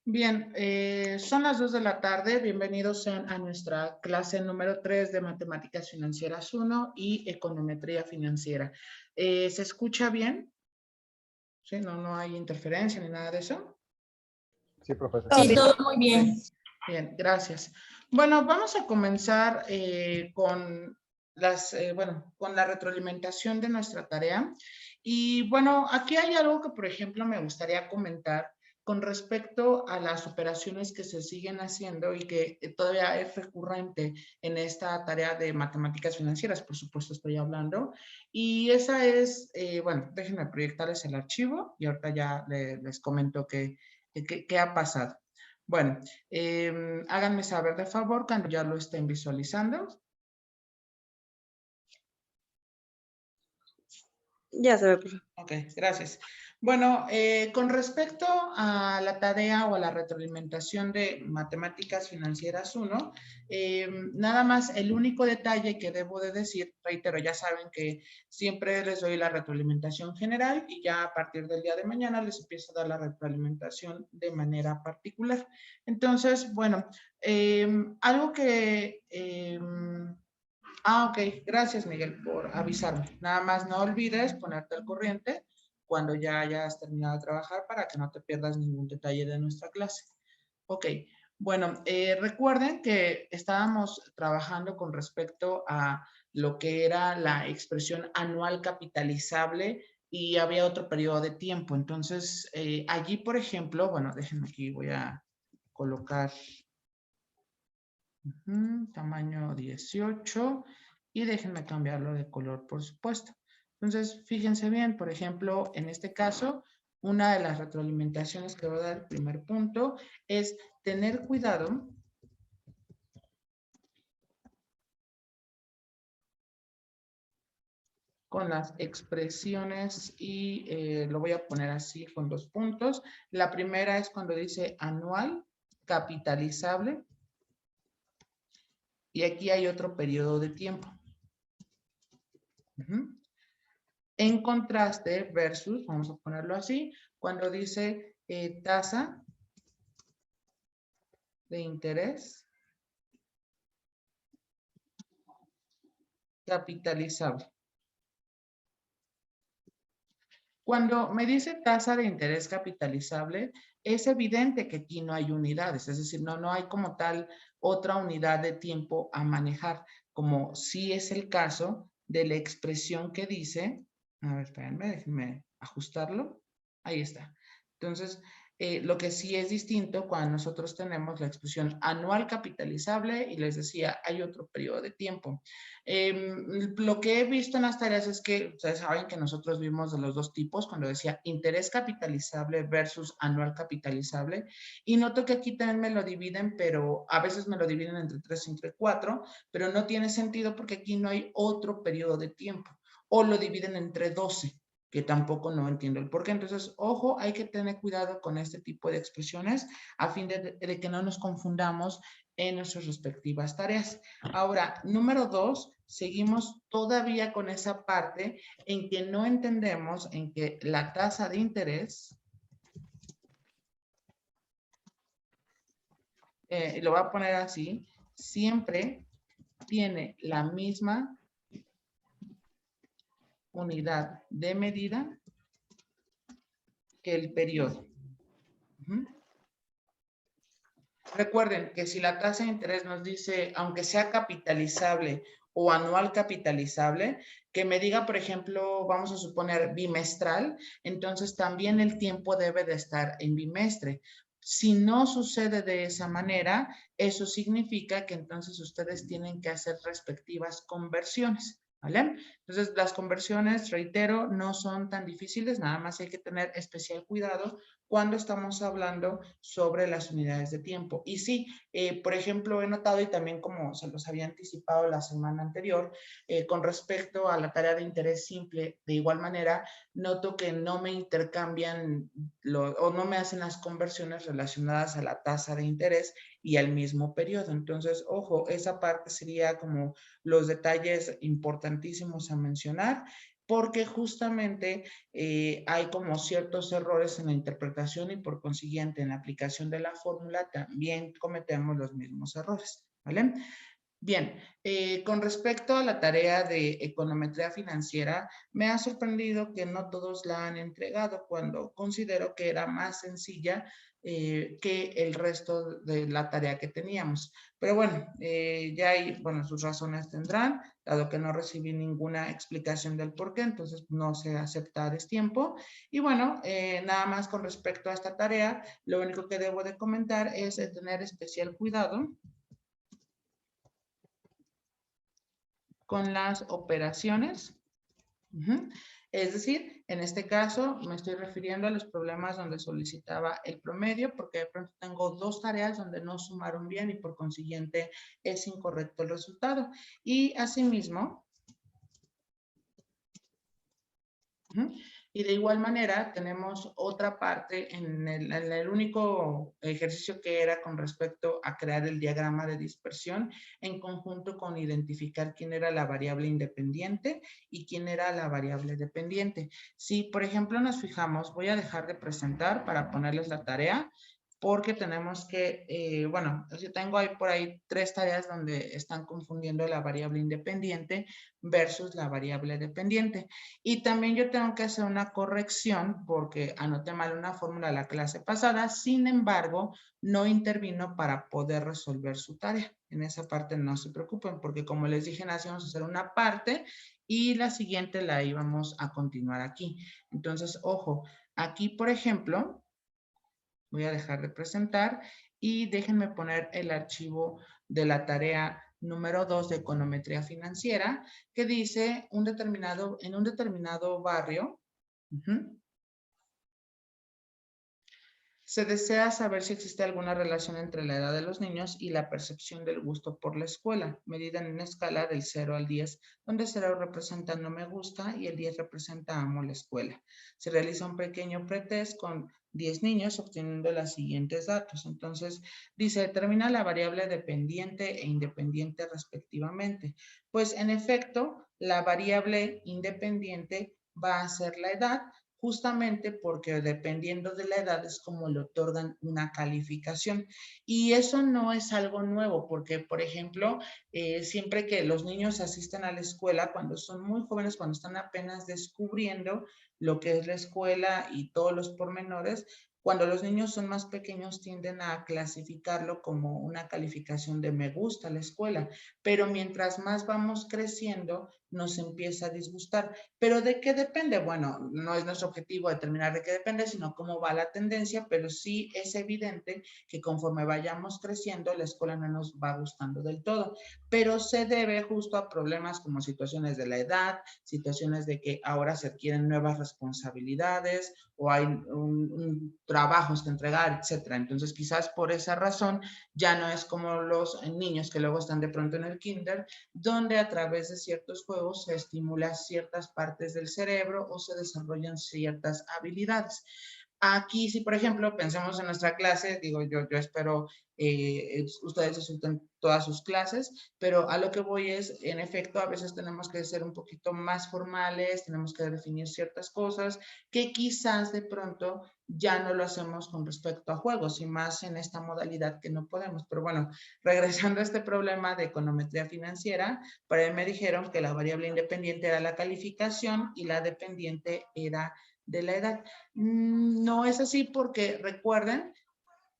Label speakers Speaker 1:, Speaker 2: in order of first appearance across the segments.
Speaker 1: Bien, son las 2 de la tarde. Bienvenidos sean a nuestra clase número 3 de Matemáticas Financieras 1 y Econometría Financiera. ¿Se escucha bien? ¿Sí? No hay interferencia ni nada de eso.
Speaker 2: Sí, profesor.
Speaker 3: Sí, todo muy bien.
Speaker 1: Bien, gracias. Bueno, vamos a comenzar con con la retroalimentación de nuestra tarea. Y bueno, aquí hay algo que, por ejemplo, me gustaría comentar con respecto a las operaciones que se siguen haciendo y que todavía es recurrente en esta tarea de matemáticas financieras, por supuesto estoy hablando. Y esa es, bueno, déjenme proyectarles el archivo y ahorita ya les comento qué ha pasado. Bueno, háganme saber de favor cuando ya lo estén visualizando.
Speaker 3: Ya se ve, profe.
Speaker 1: Ok, gracias. Bueno, con respecto a la tarea o a la retroalimentación de Matemáticas Financieras 1, nada más el único detalle que debo de decir, reitero, ya saben que siempre les doy la retroalimentación general y ya a partir del día de mañana les empiezo a dar la retroalimentación de manera particular. Entonces, bueno, algo que... ok. Gracias, Miguel, por avisarme. Nada más no olvides ponerte al corriente cuando ya hayas terminado de trabajar para que no te pierdas ningún detalle de nuestra clase. Ok. Bueno, recuerden que estábamos trabajando con respecto a lo que era la expresión anual capitalizable y había otro periodo de tiempo. Entonces, allí, por ejemplo, bueno, déjenme aquí, voy a colocar tamaño 18 y déjenme cambiarlo de color, por supuesto. Entonces, fíjense bien, por ejemplo, en este caso, una de las retroalimentaciones que voy a dar, el primer punto, es tener cuidado con las expresiones y lo voy a poner así con 2 puntos. La primera es cuando dice anual capitalizable y aquí hay otro periodo de tiempo. En contraste, versus, vamos a ponerlo así, cuando dice tasa de interés capitalizable. Cuando me dice tasa de interés capitalizable, es evidente que aquí no hay unidades, es decir, no hay como tal otra unidad de tiempo a manejar, como sí es el caso de la expresión que dice, a ver, espérenme, déjenme ajustarlo, ahí está. Entonces, lo que sí es distinto cuando nosotros tenemos la expresión anual capitalizable y les decía, hay otro periodo de tiempo. Lo que he visto en las tareas es que ustedes saben que nosotros vimos de los dos tipos cuando decía interés capitalizable versus anual capitalizable y noto que aquí también me lo dividen, pero a veces me lo dividen entre 3 y entre 4, pero no tiene sentido porque aquí no hay otro periodo de tiempo o lo dividen entre 12, que tampoco no entiendo el por qué. Entonces, ojo, hay que tener cuidado con este tipo de expresiones a fin de que no nos confundamos en nuestras respectivas tareas. Ahora, número 2, seguimos todavía con esa parte en que no entendemos en que la tasa de interés, lo voy a poner así, siempre tiene la misma unidad de medida que el periodo. Recuerden que si la tasa de interés nos dice, aunque sea capitalizable o anual capitalizable, que me diga, por ejemplo, vamos a suponer bimestral, entonces también el tiempo debe de estar en bimestre. Si no sucede de esa manera, eso significa que entonces ustedes tienen que hacer respectivas conversiones, ¿vale? Entonces, las conversiones, reitero, no son tan difíciles, nada más hay que tener especial cuidado cuando estamos hablando sobre las unidades de tiempo. Y sí, por ejemplo, he notado y también como se los había anticipado la semana anterior, con respecto a la tarea de interés simple, de igual manera, noto que no me intercambian o no me hacen las conversiones relacionadas a la tasa de interés y al mismo periodo. Entonces, ojo, esa parte sería como los detalles importantísimos a mencionar. porque justamente hay como ciertos errores en la interpretación y por consiguiente en la aplicación de la fórmula también cometemos los mismos errores, ¿vale? Bien, con respecto a la tarea de econometría financiera, me ha sorprendido que no todos la han entregado cuando considero que era más sencilla que el resto de la tarea que teníamos. Pero bueno, ya ahí, bueno, sus razones tendrán, dado que no recibí ninguna explicación del por qué, entonces no se acepta a destiempo. Y bueno, nada más con respecto a esta tarea, lo único que debo de comentar es de tener especial cuidado con las operaciones. Es decir, en este caso me estoy refiriendo a los problemas donde solicitaba el promedio, porque de pronto tengo dos tareas donde no sumaron bien y por consiguiente es incorrecto el resultado. Y asimismo, y de igual manera tenemos otra parte en el único ejercicio que era con respecto a crear el diagrama de dispersión en conjunto con identificar quién era la variable independiente y quién era la variable dependiente. Si, por ejemplo, nos fijamos, voy a dejar de presentar para ponerles la tarea, porque tenemos que, bueno, yo tengo ahí por ahí 3 tareas donde están confundiendo la variable independiente versus la variable dependiente. Y también yo tengo que hacer una corrección porque anoté mal una fórmula la clase pasada, sin embargo, no intervino para poder resolver su tarea. En esa parte no se preocupen porque como les dije, íbamos a hacer una parte y la siguiente la íbamos a continuar aquí. Entonces, ojo, aquí por ejemplo, voy a dejar de presentar y déjenme poner el archivo de la tarea número 2 de econometría financiera que dice en un determinado barrio, se desea saber si existe alguna relación entre la edad de los niños y la percepción del gusto por la escuela, medida en una escala del 0 al 10, donde 0 representa no me gusta y el 10 representa amo la escuela. Se realiza un pequeño pretest con 10 niños obteniendo los siguientes datos. Entonces, dice, determina la variable dependiente e independiente respectivamente. Pues, en efecto, la variable independiente va a ser la edad, justamente porque dependiendo de la edad es como le otorgan una calificación. Y eso no es algo nuevo, porque, por ejemplo, siempre que los niños asisten a la escuela, cuando son muy jóvenes, cuando están apenas descubriendo lo que es la escuela y todos los pormenores, cuando los niños son más pequeños tienden a clasificarlo como una calificación de me gusta la escuela, pero mientras más vamos creciendo, nos empieza a disgustar. ¿Pero de qué depende? Bueno, no es nuestro objetivo determinar de qué depende, sino cómo va la tendencia, pero sí es evidente que conforme vayamos creciendo, la escuela no nos va gustando del todo, pero se debe justo a problemas como situaciones de la edad, situaciones de que ahora se adquieren nuevas responsabilidades o hay trabajos que entregar, etcétera. Entonces, quizás por esa razón ya no es como los niños que luego están de pronto en el kinder, donde a través de ciertos juegos se estimulan ciertas partes del cerebro o se desarrollan ciertas habilidades. Aquí, si por ejemplo pensemos en nuestra clase, digo, yo espero ustedes disfruten todas sus clases, pero a lo que voy es, en efecto, a veces tenemos que ser un poquito más formales, tenemos que definir ciertas cosas que quizás de pronto ya no lo hacemos con respecto a juegos y más en esta modalidad que no podemos. Pero bueno, regresando a este problema de econometría financiera, para él me dijeron que la variable independiente era la calificación y la dependiente era de la edad. No es así porque recuerden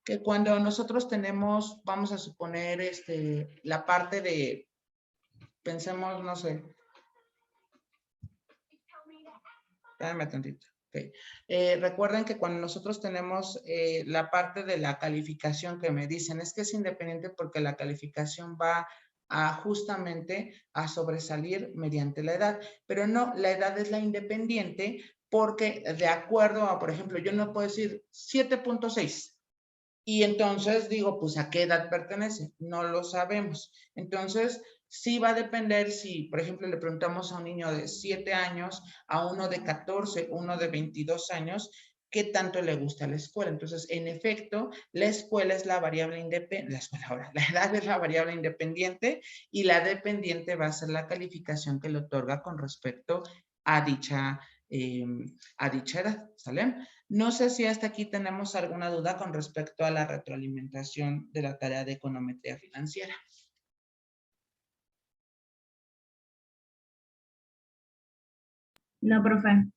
Speaker 1: que cuando nosotros tenemos, vamos a suponer, la parte de, pensemos, no sé, espérame tantito. Okay. Recuerden que cuando nosotros tenemos la parte de la calificación que me dicen, es que es independiente porque la calificación va a justamente a sobresalir mediante la edad, pero no, la edad es la independiente porque de acuerdo a, por ejemplo, yo no puedo decir 7.6 y entonces digo, pues ¿a qué edad pertenece? No lo sabemos. Entonces, sí va a depender si, por ejemplo, le preguntamos a un niño de 7 años, a uno de 14, uno de 22 años, qué tanto le gusta la escuela. Entonces, en efecto, la escuela es la variable independiente, la edad es la variable independiente y la dependiente va a ser la calificación que le otorga con respecto a dicha edad, ¿sale? No sé si hasta aquí tenemos alguna duda con respecto a la retroalimentación de la tarea de econometría financiera.
Speaker 3: No, profe.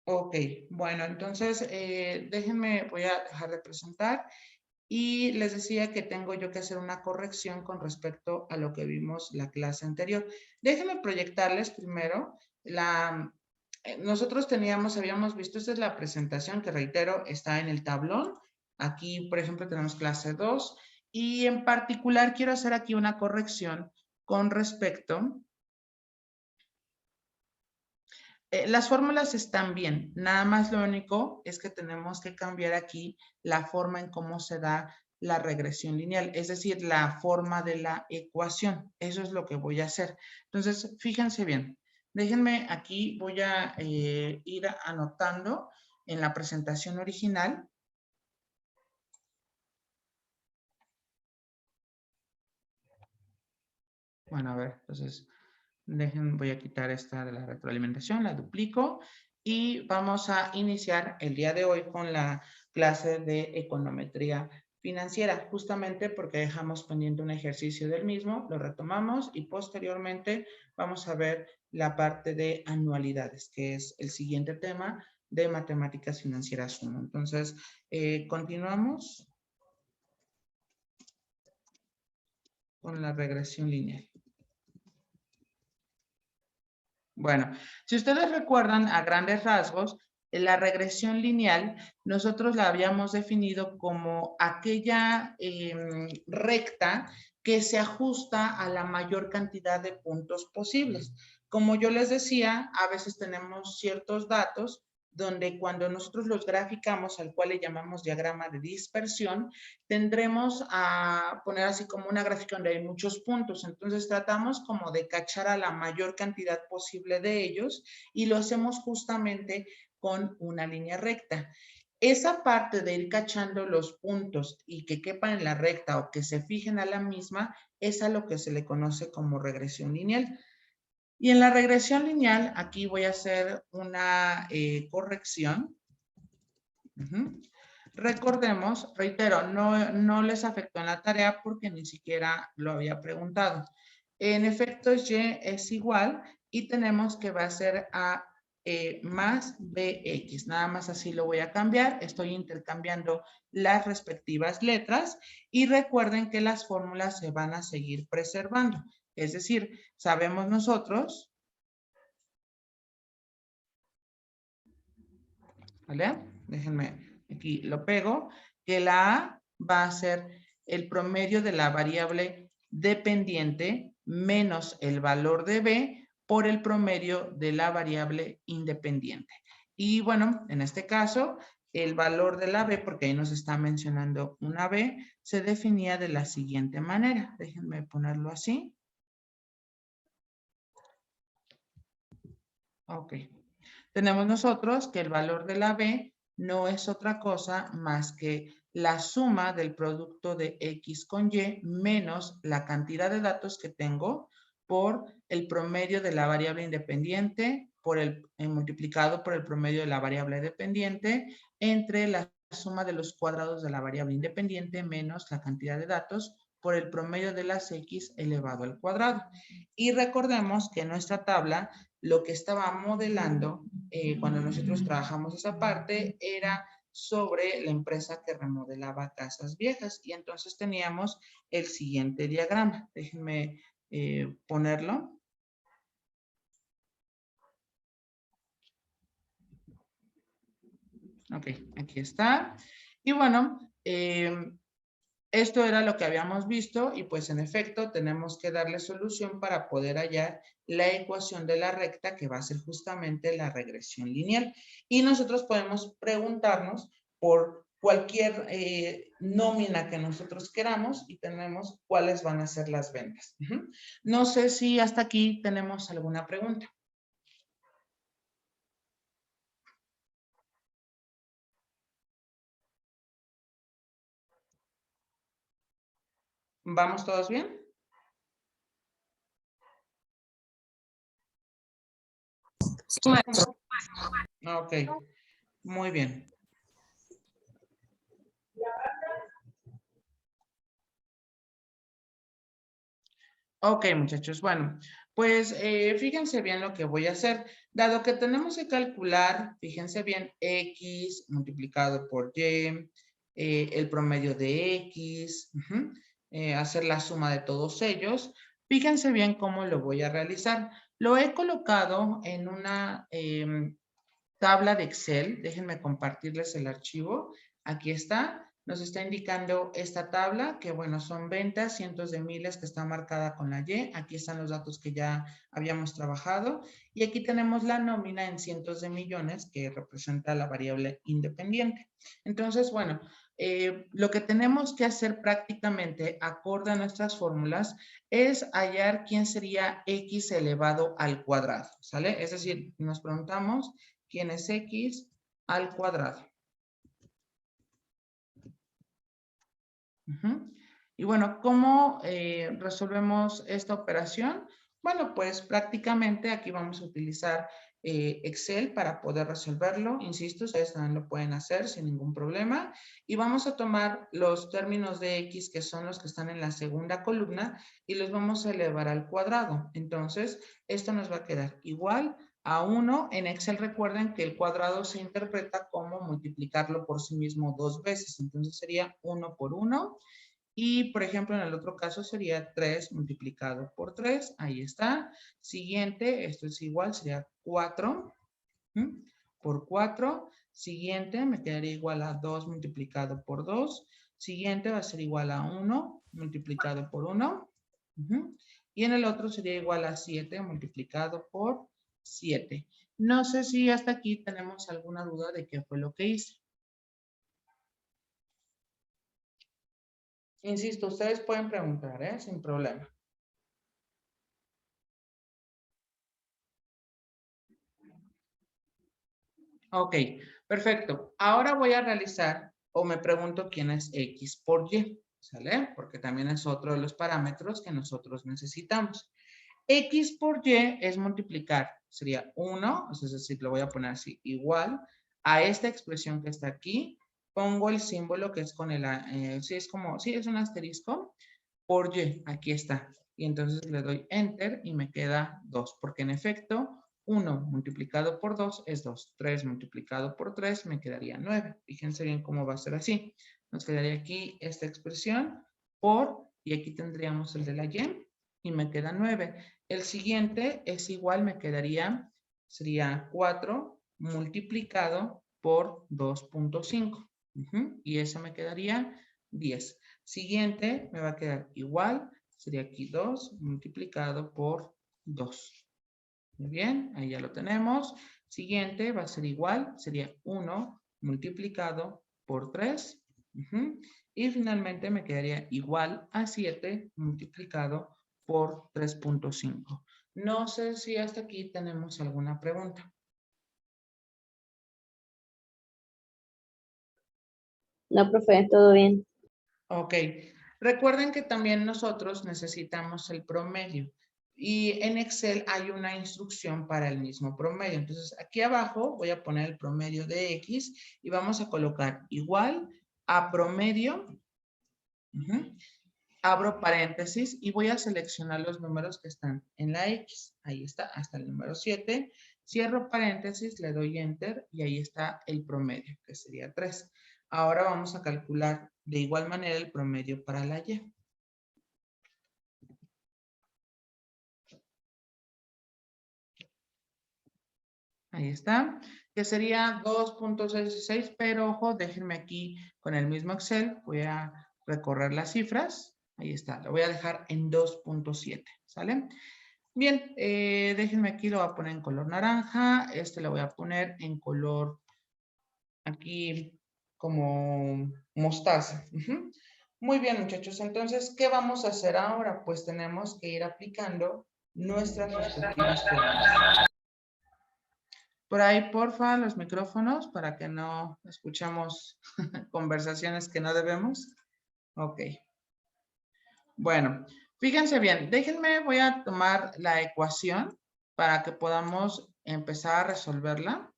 Speaker 1: Ok, bueno, entonces déjenme, voy a dejar de presentar y les decía que tengo yo que hacer una corrección con respecto a lo que vimos la clase anterior. Déjenme proyectarles primero nosotros habíamos visto, esta es la presentación que reitero, está en el tablón. Aquí, por ejemplo, tenemos clase 2 y en particular quiero hacer aquí una corrección con respecto. Las fórmulas están bien, nada más lo único es que tenemos que cambiar aquí la forma en cómo se da la regresión lineal, es decir, la forma de la ecuación. Eso es lo que voy a hacer. Entonces, fíjense bien. Déjenme aquí, voy a ir anotando en la presentación original. Bueno, a ver, entonces, voy a quitar esta de la retroalimentación, la duplico y vamos a iniciar el día de hoy con la clase de econometría financiera, justamente porque dejamos pendiente un ejercicio del mismo, lo retomamos y posteriormente vamos a ver la parte de anualidades, que es el siguiente tema de matemáticas financieras 1. Entonces, continuamos con la regresión lineal. Bueno, si ustedes recuerdan a grandes rasgos, la regresión lineal nosotros la habíamos definido como aquella recta que se ajusta a la mayor cantidad de puntos posibles. Como yo les decía, a veces tenemos ciertos datos donde cuando nosotros los graficamos, al cual le llamamos diagrama de dispersión, tendremos a poner así como una gráfica donde hay muchos puntos. Entonces tratamos como de cachar a la mayor cantidad posible de ellos y lo hacemos justamente con una línea recta. Esa parte de ir cachando los puntos y que quepan en la recta o que se fijen a la misma, es a lo que se le conoce como regresión lineal. Y en la regresión lineal, aquí voy a hacer una corrección. Recordemos, reitero, no les afectó en la tarea porque ni siquiera lo había preguntado. En efecto, y es igual y tenemos que va a ser a más bx. Nada más así lo voy a cambiar. Estoy intercambiando las respectivas letras y recuerden que las fórmulas se van a seguir preservando. Es decir, sabemos nosotros, ¿vale? Déjenme, aquí lo pego, que la A va a ser el promedio de la variable dependiente menos el valor de B por el promedio de la variable independiente. Y bueno, en este caso, el valor de la B, porque ahí nos está mencionando una B, se definía de la siguiente manera. Déjenme ponerlo así. Ok. Tenemos nosotros que el valor de la B no es otra cosa más que la suma del producto de X con Y menos la cantidad de datos que tengo por el promedio de la variable independiente multiplicado por el promedio de la variable dependiente entre la suma de los cuadrados de la variable independiente menos la cantidad de datos por el promedio de las X elevado al cuadrado. Y recordemos que nuestra tabla lo que estaba modelando cuando nosotros trabajamos esa parte era sobre la empresa que remodelaba casas viejas y entonces teníamos el siguiente diagrama. Déjenme ponerlo. Ok, aquí está. Y bueno, esto era lo que habíamos visto y pues en efecto tenemos que darle solución para poder hallar la ecuación de la recta que va a ser justamente la regresión lineal. Y nosotros podemos preguntarnos por cualquier nómina que nosotros queramos y tenemos cuáles van a ser las ventas. No sé si hasta aquí tenemos alguna pregunta. ¿Vamos todos bien?
Speaker 3: Sí, maestro.
Speaker 1: Ok, muy bien. Ok, muchachos, bueno, pues fíjense bien lo que voy a hacer. Dado que tenemos que calcular, fíjense bien, X multiplicado por Y, el promedio de X, hacer la suma de todos ellos. Fíjense bien cómo lo voy a realizar. Lo he colocado en una tabla de Excel. Déjenme compartirles el archivo. Aquí está. Nos está indicando esta tabla, que bueno, son ventas, cientos de miles, que está marcada con la Y. Aquí están los datos que ya habíamos trabajado. Y aquí tenemos la nómina en cientos de millones, que representa la variable independiente. Entonces, bueno, lo que tenemos que hacer prácticamente, acorde a nuestras fórmulas, es hallar quién sería X elevado al cuadrado, ¿sale? Es decir, nos preguntamos quién es X al cuadrado. Y bueno, ¿cómo resolvemos esta operación? Bueno, pues prácticamente aquí vamos a utilizar Excel para poder resolverlo. Insisto, ustedes también lo pueden hacer sin ningún problema. Y vamos a tomar los términos de X, que son los que están en la segunda columna, y los vamos a elevar al cuadrado. Entonces, esto nos va a quedar igual a 1. En Excel recuerden que el cuadrado se interpreta como multiplicarlo por sí mismo 2 veces. Entonces sería 1 por 1. Y, por ejemplo, en el otro caso sería 3 multiplicado por 3. Ahí está. Siguiente, esto es igual, sería 4 por 4. Siguiente, me quedaría igual a 2 multiplicado por 2. Siguiente va a ser igual a 1 multiplicado por 1. Y en el otro sería igual a 7 multiplicado por 7. No sé si hasta aquí tenemos alguna duda de qué fue lo que hice. Insisto, ustedes pueden preguntar, sin problema. Ok, perfecto. Ahora voy a realizar, o me pregunto quién es X por Y, ¿sale? Porque también es otro de los parámetros que nosotros necesitamos. X por Y es multiplicar, sería 1, es decir, lo voy a poner así, igual a esta expresión que está aquí. Pongo el símbolo que es con el, sí, es un asterisco, por Y, aquí está. Y entonces le doy Enter y me queda 2, porque en efecto, 1 multiplicado por 2 es 2. 3 multiplicado por 3 me quedaría 9. Fíjense bien cómo va a ser así. Nos quedaría aquí esta expresión por, y aquí tendríamos el de la Y, y me queda 9. El siguiente es igual, me quedaría, sería 4 multiplicado por 2.5. Y eso me quedaría 10. Siguiente me va a quedar igual, sería aquí 2 multiplicado por 2. Muy bien, ahí ya lo tenemos. Siguiente va a ser igual, sería 1 multiplicado por 3. Y finalmente me quedaría igual a 7 multiplicado por 3.5. No sé si hasta aquí tenemos alguna pregunta.
Speaker 3: No, profe, todo bien.
Speaker 1: Ok. Recuerden que también nosotros necesitamos el promedio. Y en Excel hay una instrucción para el mismo promedio. Entonces, aquí abajo voy a poner el promedio de X y vamos a colocar igual a promedio. Abro paréntesis y voy a seleccionar los números que están en la X. Ahí está, hasta el número 7. Cierro paréntesis, le doy Enter y ahí está el promedio, que sería 3. Ahora vamos a calcular de igual manera el promedio para la Y. Ahí está, que sería 2.66, pero ojo, déjenme aquí con el mismo Excel, voy a recorrer las cifras. Ahí está, lo voy a dejar en 2.7, ¿sale? Bien, déjenme aquí, lo voy a poner en color naranja, este lo voy a poner en color aquí como mostaza. Muy bien, muchachos, entonces, ¿qué vamos a hacer ahora? Pues tenemos que ir aplicando nuestras respectivas fórmulas. Por ahí, porfa, los micrófonos para que no escuchemos conversaciones que no debemos. Ok. Bueno, fíjense bien, déjenme, voy a tomar la ecuación para que podamos empezar a resolverla.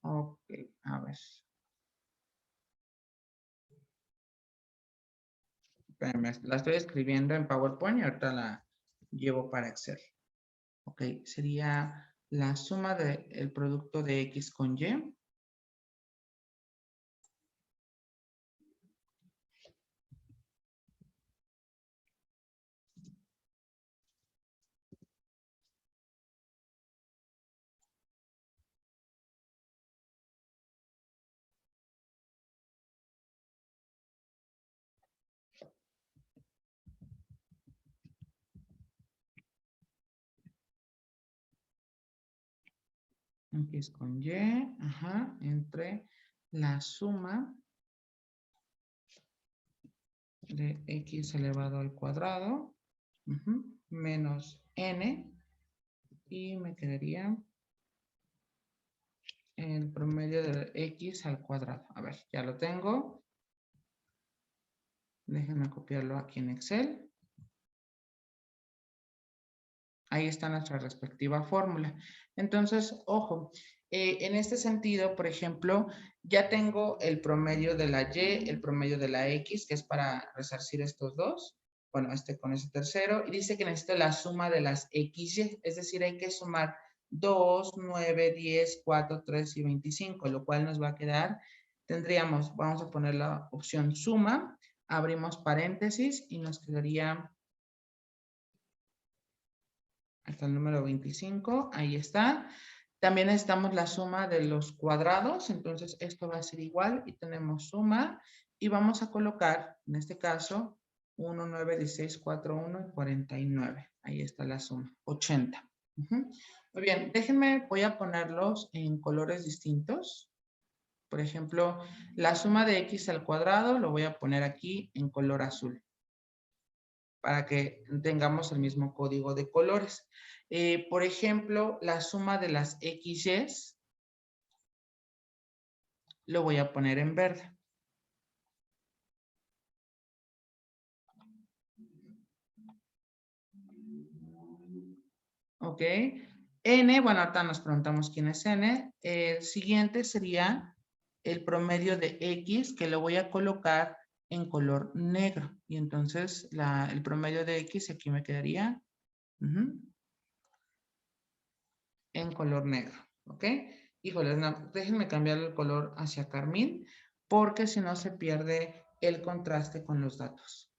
Speaker 1: Ok, a ver. Espérame, la estoy escribiendo en PowerPoint y ahorita la llevo para Excel. Ok, sería la suma del producto de X con Y. X con Y, ajá, entre la suma de X elevado al cuadrado, menos N, y me quedaría el promedio de X al cuadrado. A ver, ya lo tengo. Déjenme copiarlo aquí en Excel. Ahí está nuestra respectiva fórmula. Entonces, ojo, en este sentido, por ejemplo, ya tengo el promedio de la Y, el promedio de la X, que es para resarcir estos dos. Bueno, con ese tercero. Y dice que necesito la suma de las XY, es decir, hay que sumar 2, 9, 10, 4, 3 y 25, lo cual nos va a quedar, tendríamos, vamos a poner la opción suma, abrimos paréntesis y nos quedaría hasta el número 25, ahí está. También necesitamos la suma de los cuadrados, entonces esto va a ser igual y tenemos suma y vamos a colocar, en este caso, 1, 9, 16, 4, 1 y 49. Ahí está la suma, 80. Muy bien, déjenme, voy a ponerlos en colores distintos. Por ejemplo, la suma de X al cuadrado lo voy a poner aquí en color azul, para que tengamos el mismo código de colores. Por ejemplo, la suma de las XYs lo voy a poner en verde. Ok. N, bueno, ahorita nos preguntamos quién es N. El siguiente sería el promedio de X, que lo voy a colocar en color negro. Y entonces el promedio de X aquí me quedaría en color negro. ¿Ok? Híjoles, no, déjenme cambiar el color hacia carmín, porque si no se pierde el contraste con los datos.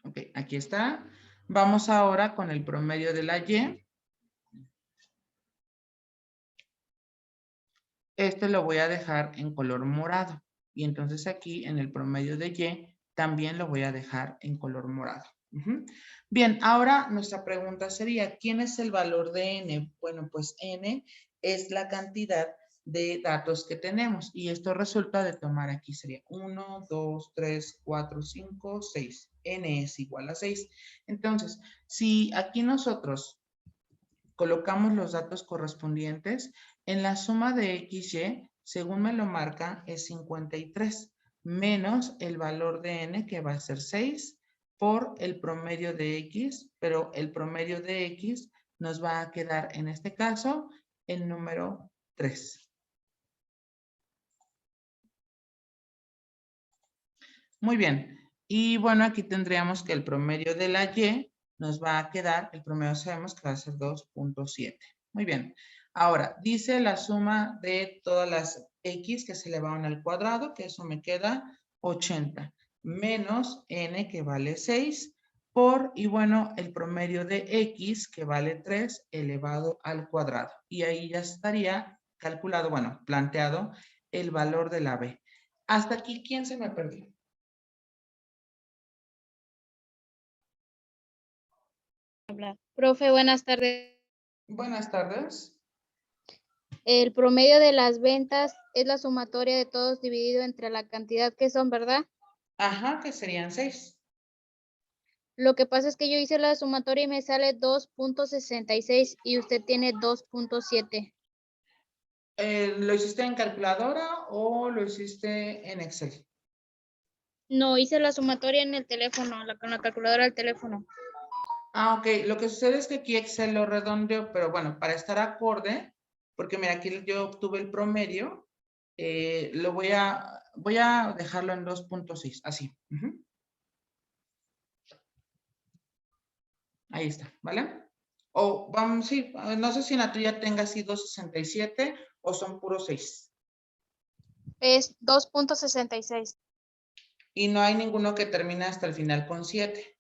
Speaker 1: Ok, aquí está. Vamos ahora con el promedio de la Y. Este lo voy a dejar en color morado. Y entonces aquí en el promedio de Y también lo voy a dejar en color morado. Bien, ahora nuestra pregunta sería, ¿quién es el valor de N? Bueno, pues N es la cantidad de datos que tenemos. Y esto resulta de tomar aquí sería 1, 2, 3, 4, 5, 6. N es igual a 6. Entonces, si aquí nosotros colocamos los datos correspondientes, en la suma de XY, según me lo marca, es 53, menos el valor de N, que va a ser 6, por el promedio de X, pero el promedio de X nos va a quedar, en este caso, el número 3. Muy bien. Y bueno, aquí tendríamos que el promedio de la Y nos va a quedar, el promedio sabemos que va a ser 2.7. Muy bien. Ahora, dice la suma de todas las X que se elevaron al cuadrado, que eso me queda 80, menos N, que vale 6, y bueno, el promedio de X, que vale 3, elevado al cuadrado. Y ahí ya estaría calculado, bueno, planteado el valor de la B. Hasta aquí, ¿quién se me perdió?
Speaker 4: Profe, buenas tardes.
Speaker 1: Buenas tardes.
Speaker 4: El promedio de las ventas es la sumatoria de todos dividido entre la cantidad que son, ¿verdad?
Speaker 1: Ajá, que serían 6.
Speaker 4: Lo que pasa es que yo hice la sumatoria y me sale 2.66 y usted tiene 2.7.
Speaker 1: ¿Lo hiciste en calculadora o lo hiciste en Excel?
Speaker 4: No, hice la sumatoria en el teléfono, con la calculadora del teléfono.
Speaker 1: Ah, ok. Lo que sucede es que aquí Excel lo redondeó, pero bueno, para estar acorde, porque mira, aquí yo obtuve el promedio, voy a dejarlo en 2.6, así. Ujú. Ahí está, ¿vale? O vamos, sí, no sé si en la tuya tenga así 2.67 o son puros 6.
Speaker 4: Es 2.66.
Speaker 1: Y no hay ninguno que termine hasta el final con 7.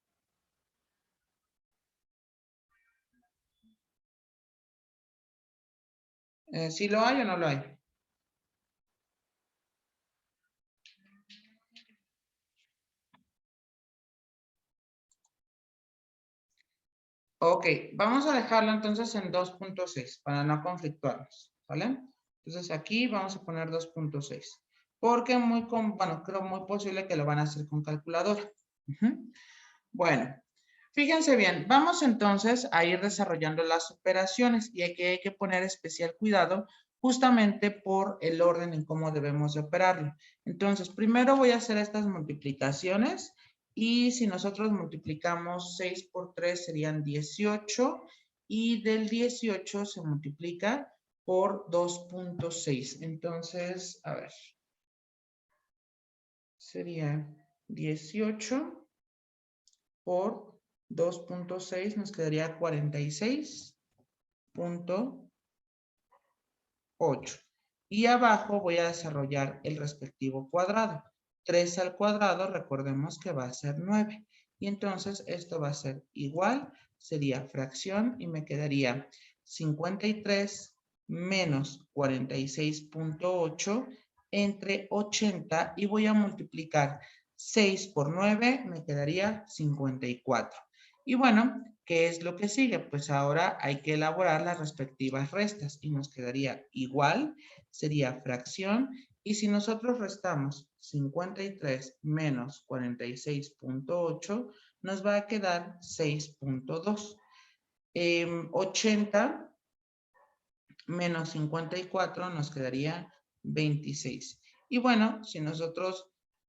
Speaker 1: ¿Sí lo hay o no lo hay? Ok, vamos a dejarlo entonces en 2.6 para no conflictuarnos, ¿vale? Entonces aquí vamos a poner 2.6 porque bueno, creo muy posible que lo van a hacer con calculadora. Bueno, fíjense bien, vamos entonces a ir desarrollando las operaciones y aquí hay que poner especial cuidado justamente por el orden en cómo debemos de operarlo. Entonces, primero voy a hacer estas multiplicaciones y si nosotros multiplicamos 6 por 3 serían 18 y del 18 se multiplica por 2.6. Entonces, a ver, sería 18 por 2.6 nos quedaría 46.8. Y abajo voy a desarrollar el respectivo cuadrado. 3 al cuadrado, recordemos que va a ser 9. Y entonces esto va a ser igual, sería fracción y me quedaría 53 menos 46.8 entre 80 y voy a multiplicar 6 por 9, me quedaría 54. Y bueno, ¿qué es lo que sigue? Pues ahora hay que elaborar las respectivas restas y nos quedaría igual, sería fracción. Y si nosotros restamos 53 menos 46.8, nos va a quedar 6.2. 80 menos 54 nos quedaría 26. Y bueno, si nosotros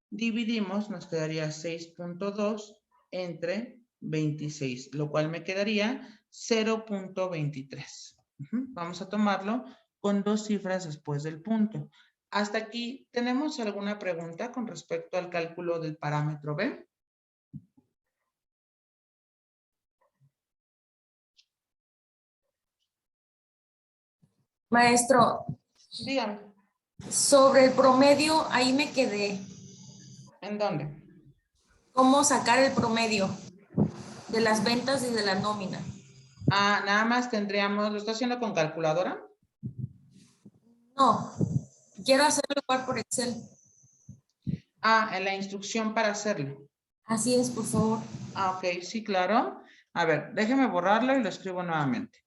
Speaker 1: dividimos, nos quedaría 6.2 entre 26, lo cual me quedaría 0.23. Vamos a tomarlo con 2 cifras después del punto. Hasta aquí, ¿tenemos alguna pregunta con respecto al cálculo del parámetro B?
Speaker 5: Maestro,
Speaker 1: Dígame.
Speaker 5: sobre el promedio, ahí me quedé.
Speaker 1: ¿En dónde?
Speaker 5: ¿Cómo sacar el promedio de las ventas y de la nómina?
Speaker 1: Ah, nada más tendríamos, ¿lo está haciendo con calculadora?
Speaker 5: No, quiero hacerlo igual por Excel.
Speaker 1: Ah, en la instrucción para hacerlo.
Speaker 5: Así es, por favor.
Speaker 1: Ah, ok, sí, claro. A ver, déjeme borrarlo y lo escribo nuevamente.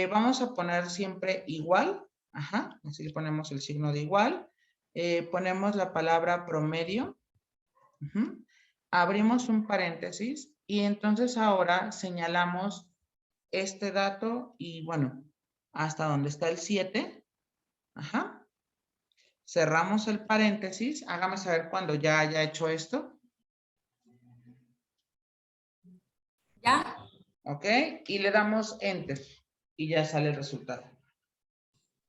Speaker 1: Vamos a poner siempre igual. Ajá, así le ponemos el signo de igual. Ponemos la palabra promedio. Abrimos un paréntesis y entonces ahora señalamos este dato y bueno, hasta donde está el 7. Ajá. Cerramos el paréntesis. Hágame saber cuando ya haya hecho esto.
Speaker 5: ¿Ya?
Speaker 1: ¿Ok? Y le damos Enter y ya sale el resultado.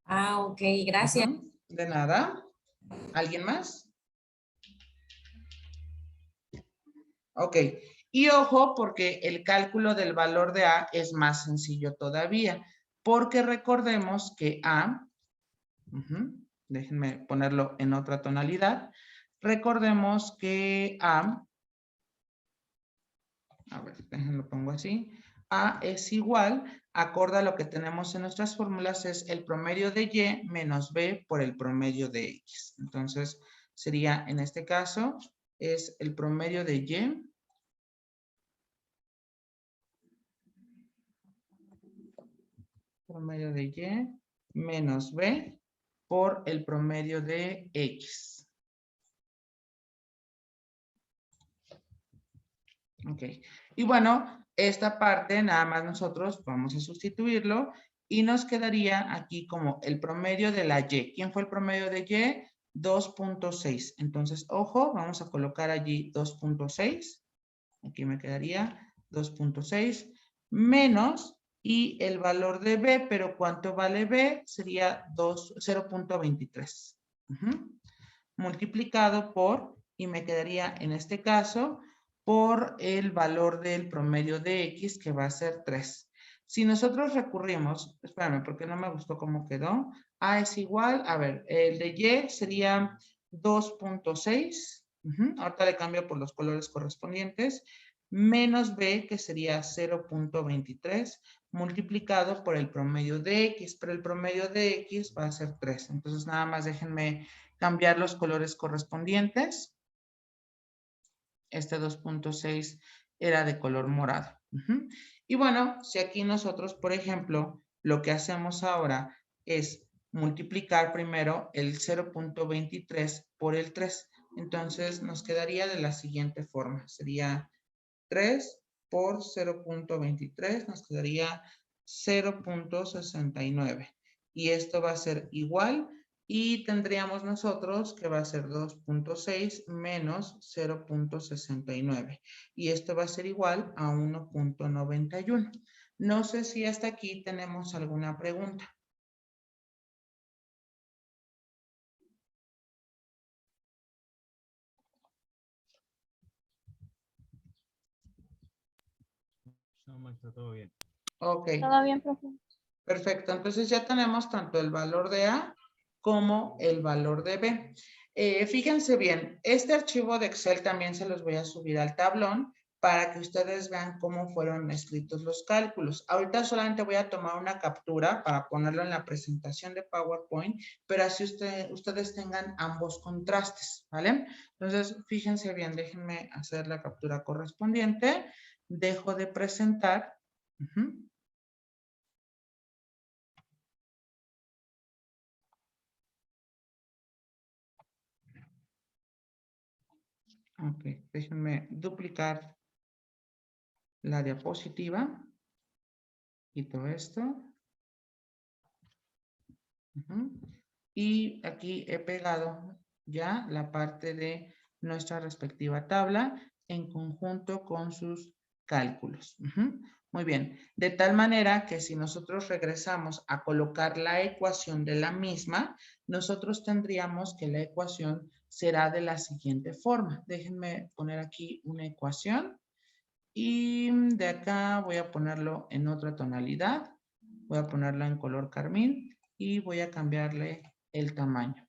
Speaker 5: Ah, ok, gracias.
Speaker 1: De nada. ¿Alguien más? Ok. Y ojo, porque el cálculo del valor de A es más sencillo todavía, porque recordemos que A, déjenme ponerlo en otra tonalidad, recordemos que A ver, déjenlo pongo así, A es igual, acorde a lo que tenemos en nuestras fórmulas, es el promedio de Y menos B por el promedio de X. Entonces, sería, en este caso, es el promedio de Y menos B por el promedio de X. Ok. Y bueno, esta parte nada más nosotros vamos a sustituirlo y nos quedaría aquí como el promedio de la Y. ¿Quién fue el promedio de Y? 2.6. Entonces, ojo, vamos a colocar allí 2.6. Aquí me quedaría 2.6 menos y el valor de B, pero ¿cuánto vale B? Sería 0.23. Multiplicado por, y me quedaría en este caso, por el valor del promedio de X, que va a ser 3. Si nosotros recurrimos, espérame, porque no me gustó cómo quedó. A es igual, a ver, el de Y sería 2.6. Ahorita le cambio por los colores correspondientes. Menos B, que sería 0.23, multiplicado por el promedio de X, pero el promedio de X va a ser 3. Entonces, nada más déjenme cambiar los colores correspondientes. Este 2.6 era de color morado. Y bueno, si aquí nosotros, por ejemplo, lo que hacemos ahora es multiplicar primero el 0.23 por el 3. Entonces, nos quedaría de la siguiente forma. Sería 3 por 0.23, nos quedaría 0.69. Y esto va a ser igual y tendríamos nosotros que va a ser 2.6 menos 0.69. Y esto va a ser igual a 1.91. No sé si hasta aquí tenemos alguna pregunta.
Speaker 6: No, maestra, todo bien.
Speaker 1: Ok.
Speaker 3: ¿Todo bien, profe?
Speaker 1: Perfecto, entonces ya tenemos tanto el valor de A como el valor de B. Fíjense bien, este archivo de Excel también se los voy a subir al tablón para que ustedes vean cómo fueron escritos los cálculos. Ahorita solamente voy a tomar una captura para ponerlo en la presentación de PowerPoint, pero así ustedes tengan ambos contrastes, ¿vale? Entonces, fíjense bien, déjenme hacer la captura correspondiente. Dejo de presentar. Ok, déjenme duplicar la diapositiva. Quito esto. Y aquí he pegado ya la parte de nuestra respectiva tabla en conjunto con sus cálculos. Muy bien, de tal manera que si nosotros regresamos a colocar la ecuación de la misma, nosotros tendríamos que la ecuación será de la siguiente forma. Déjenme poner aquí una ecuación y de acá voy a ponerlo en otra tonalidad. Voy a ponerla en color carmín y voy a cambiarle el tamaño.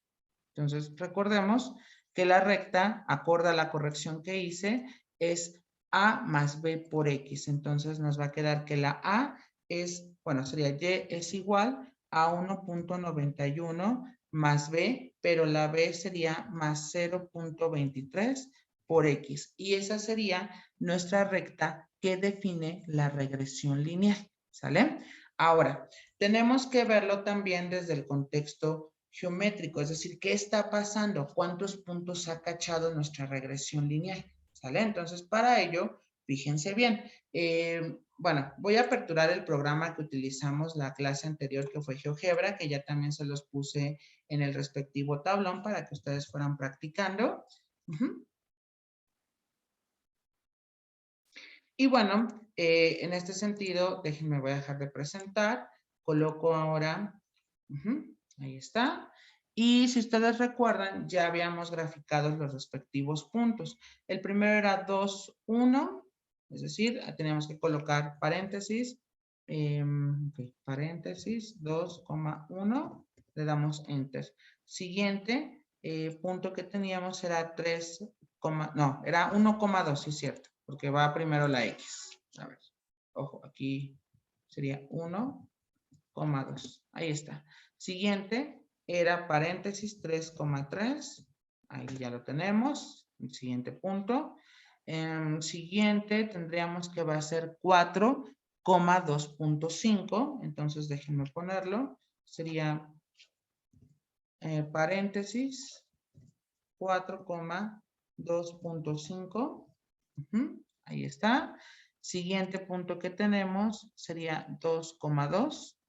Speaker 1: Entonces, recordemos que la recta, acorde a la corrección que hice, es A más B por X. Entonces, nos va a quedar que la A es, bueno, sería Y es igual a 1.91 más B, pero la B sería más 0.23 por X. Y esa sería nuestra recta que define la regresión lineal. ¿Sale? Ahora, tenemos que verlo también desde el contexto geométrico, es decir, ¿qué está pasando? ¿Cuántos puntos ha cachado nuestra regresión lineal? ¿Sale? Entonces, para ello, fíjense bien. Bueno, voy a aperturar el programa que utilizamos la clase anterior, que fue GeoGebra, que ya también se los puse en el respectivo tablón para que ustedes fueran practicando. Y bueno, en este sentido, déjenme, voy a dejar de presentar. Coloco ahora, ahí está. Y si ustedes recuerdan, ya habíamos graficado los respectivos puntos. El primero era 2, 1, es decir, teníamos que colocar paréntesis, paréntesis, 2,1, le damos enter. Siguiente punto que teníamos era 3, no, era 1,2, sí es cierto, porque va primero la X. A ver, ojo, aquí sería 1,2. Ahí está. Siguiente era paréntesis 3,3. Ahí ya lo tenemos. El siguiente punto. Siguiente tendríamos que va a ser 4,2.5. Entonces déjenme ponerlo. Sería paréntesis 4,2.5. Ahí está. Siguiente punto que tenemos sería 2,2.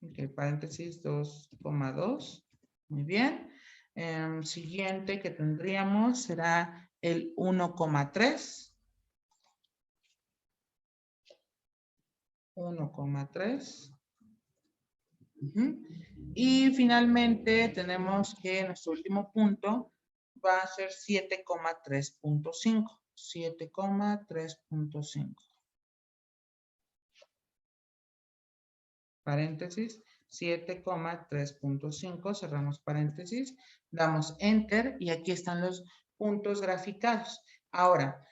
Speaker 1: Ok, paréntesis 2,2. Muy bien. Siguiente que tendríamos será el 1,3. 1,3. Y finalmente tenemos que nuestro último punto va a ser 7,3.5. 7,3.5. Paréntesis, 7,3.5, cerramos paréntesis, damos enter y aquí están los puntos graficados. Ahora,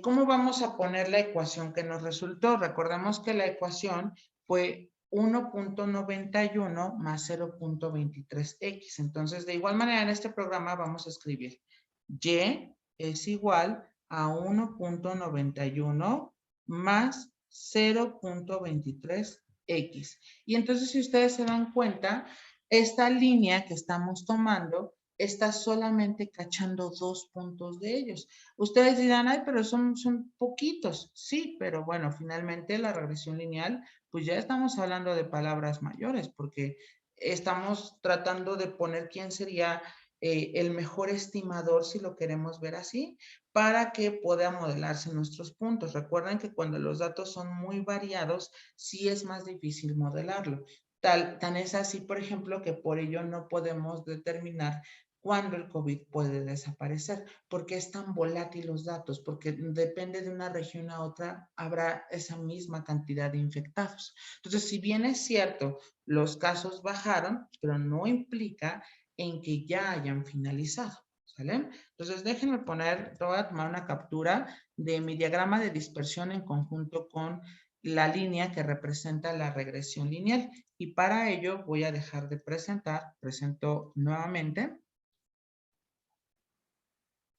Speaker 1: ¿cómo vamos a poner la ecuación que nos resultó? Recordemos que la ecuación fue 1.91 más 0.23x. Entonces, de igual manera, en este programa vamos a escribir y es igual a 1.91 más 0.23x. Y entonces, si ustedes se dan cuenta, esta línea que estamos tomando está solamente cachando 2 puntos de ellos. Ustedes dirán, ay, pero son poquitos. Sí, pero bueno, finalmente la regresión lineal, pues ya estamos hablando de palabras mayores, porque estamos tratando de poner quién sería el mejor estimador, si lo queremos ver así, para que pueda modelarse nuestros puntos. Recuerden que cuando los datos son muy variados, sí es más difícil modelarlo. Tan es así, por ejemplo, que por ello no podemos determinar cuándo el COVID puede desaparecer, porque es tan volátil los datos, porque depende de una región a otra, habrá esa misma cantidad de infectados. Entonces, si bien es cierto, los casos bajaron, pero no implica en que ya hayan finalizado, ¿sale? Entonces, déjenme poner, voy a tomar una captura de mi diagrama de dispersión en conjunto con la línea que representa la regresión lineal. Y para ello voy a dejar de presentar, presento nuevamente.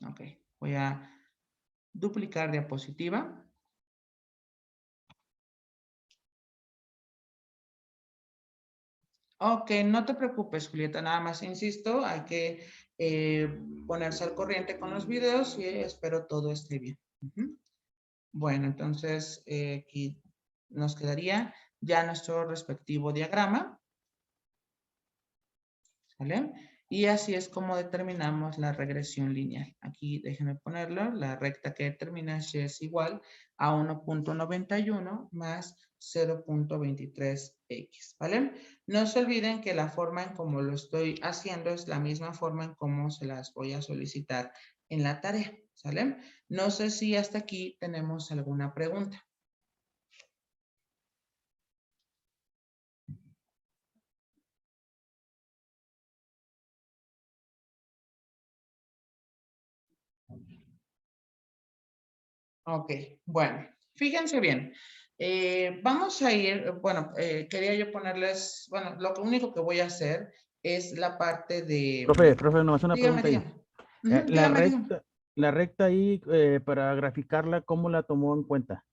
Speaker 1: Ok, voy a duplicar diapositiva. Ok, no te preocupes, Julieta, nada más insisto, hay que ponerse al corriente con los videos y espero todo esté bien. Bueno, entonces aquí nos quedaría ya nuestro respectivo diagrama. ¿Vale? Y así es como determinamos la regresión lineal. Aquí déjenme ponerlo, la recta que determina es igual a 1.91 más 0.23x, ¿vale? No se olviden que la forma en cómo lo estoy haciendo es la misma forma en cómo se las voy a solicitar en la tarea, ¿sale? No sé si hasta aquí tenemos alguna pregunta. Ok, bueno, fíjense bien. Vamos a ir, bueno, quería yo ponerles, bueno, lo único que voy a hacer es la parte de...
Speaker 2: Profe, nomás una
Speaker 1: Dígame,
Speaker 2: pregunta ahí.
Speaker 1: dígame. Dígame.
Speaker 2: La recta ahí, para graficarla, ¿cómo la tomó en cuenta?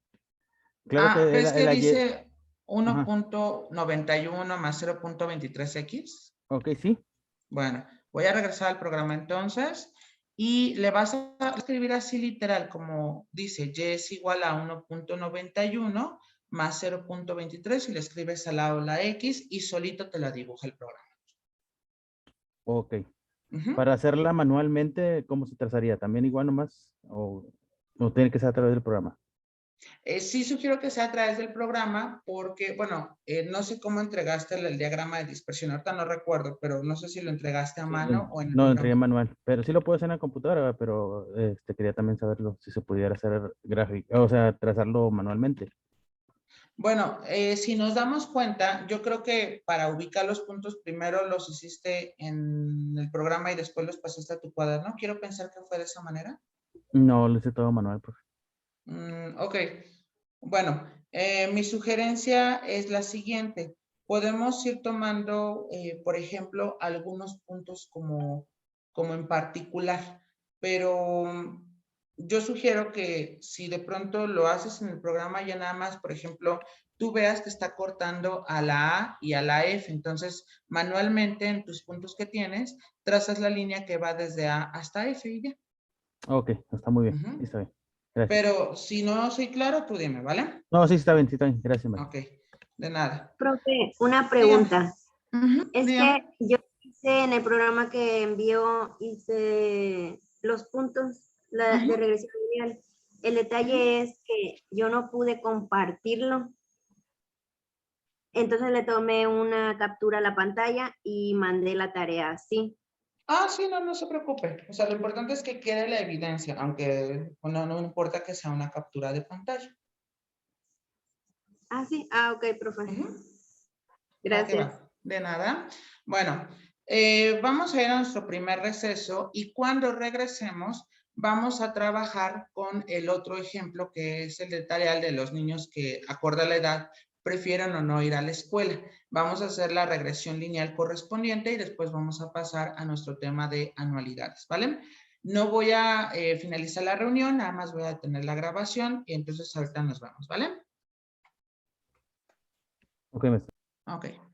Speaker 2: Claro que
Speaker 1: ¿Ves que
Speaker 2: el ayer.
Speaker 1: dice
Speaker 2: Ajá.
Speaker 1: 1.91 más 0.23x?
Speaker 2: Ok, sí.
Speaker 1: Bueno, voy a regresar al programa entonces y le vas a escribir así literal como dice, y es igual a 1.91 más 0.23 y le escribes al lado la X y solito te la dibuja el programa.
Speaker 2: Ok. Para hacerla manualmente, ¿cómo se trazaría? ¿También igual nomás? ¿O no tiene que ser a través del programa?
Speaker 1: Sí sugiero que sea a través del programa porque, bueno, no sé cómo entregaste el diagrama de dispersión, ahorita no recuerdo, pero no sé si lo entregaste a mano o en el
Speaker 2: No,
Speaker 1: programa.
Speaker 2: entregué manual, pero sí lo puedo hacer en la computadora, pero quería también saberlo, si se pudiera hacer gráfico, o sea, trazarlo manualmente.
Speaker 1: Bueno, si nos damos cuenta, yo creo que para ubicar los puntos primero los hiciste en el programa y después los pasaste a tu cuaderno. Quiero pensar que fue de esa manera.
Speaker 2: No, lo hice todo manual, profe.
Speaker 1: Ok. Bueno, mi sugerencia es la siguiente. Podemos ir tomando, por ejemplo, algunos puntos como en particular, pero yo sugiero que si de pronto lo haces en el programa ya nada más, por ejemplo, tú veas que está cortando a la A y a la F, entonces manualmente en tus puntos que tienes, trazas la línea que va desde A hasta F y ya.
Speaker 2: Ok, está muy bien, sí, está bien. Gracias.
Speaker 1: Pero si no soy claro, tú dime, ¿vale?
Speaker 2: No, sí está bien, gracias, María.
Speaker 1: Ok. De nada.
Speaker 3: Profe, una pregunta.
Speaker 1: Ujú,
Speaker 3: Es
Speaker 1: dígame.
Speaker 3: que yo hice en el programa que envió, hice los puntos de
Speaker 1: Ujú.
Speaker 3: regresión lineal. El detalle es que yo no pude compartirlo. Entonces le tomé una captura a la pantalla y mandé la tarea así.
Speaker 1: Ah, sí, no, no se preocupe. O sea, lo importante es que quede la evidencia, aunque no importa que sea una captura de pantalla.
Speaker 3: Ah, sí. Ah, ok, profe.
Speaker 1: Ujú. Va que
Speaker 3: Gracias.
Speaker 1: va. De nada. Bueno, vamos a ir a nuestro primer receso y cuando regresemos vamos a trabajar con el otro ejemplo que es el de tarea de los niños que, acorde a la edad, prefieren o no ir a la escuela. Vamos a hacer la regresión lineal correspondiente y después vamos a pasar a nuestro tema de anualidades, ¿vale? No voy a finalizar la reunión, nada más voy a detener la grabación y entonces ahorita nos vemos, ¿vale?
Speaker 2: Ok, maestra.
Speaker 1: Ok.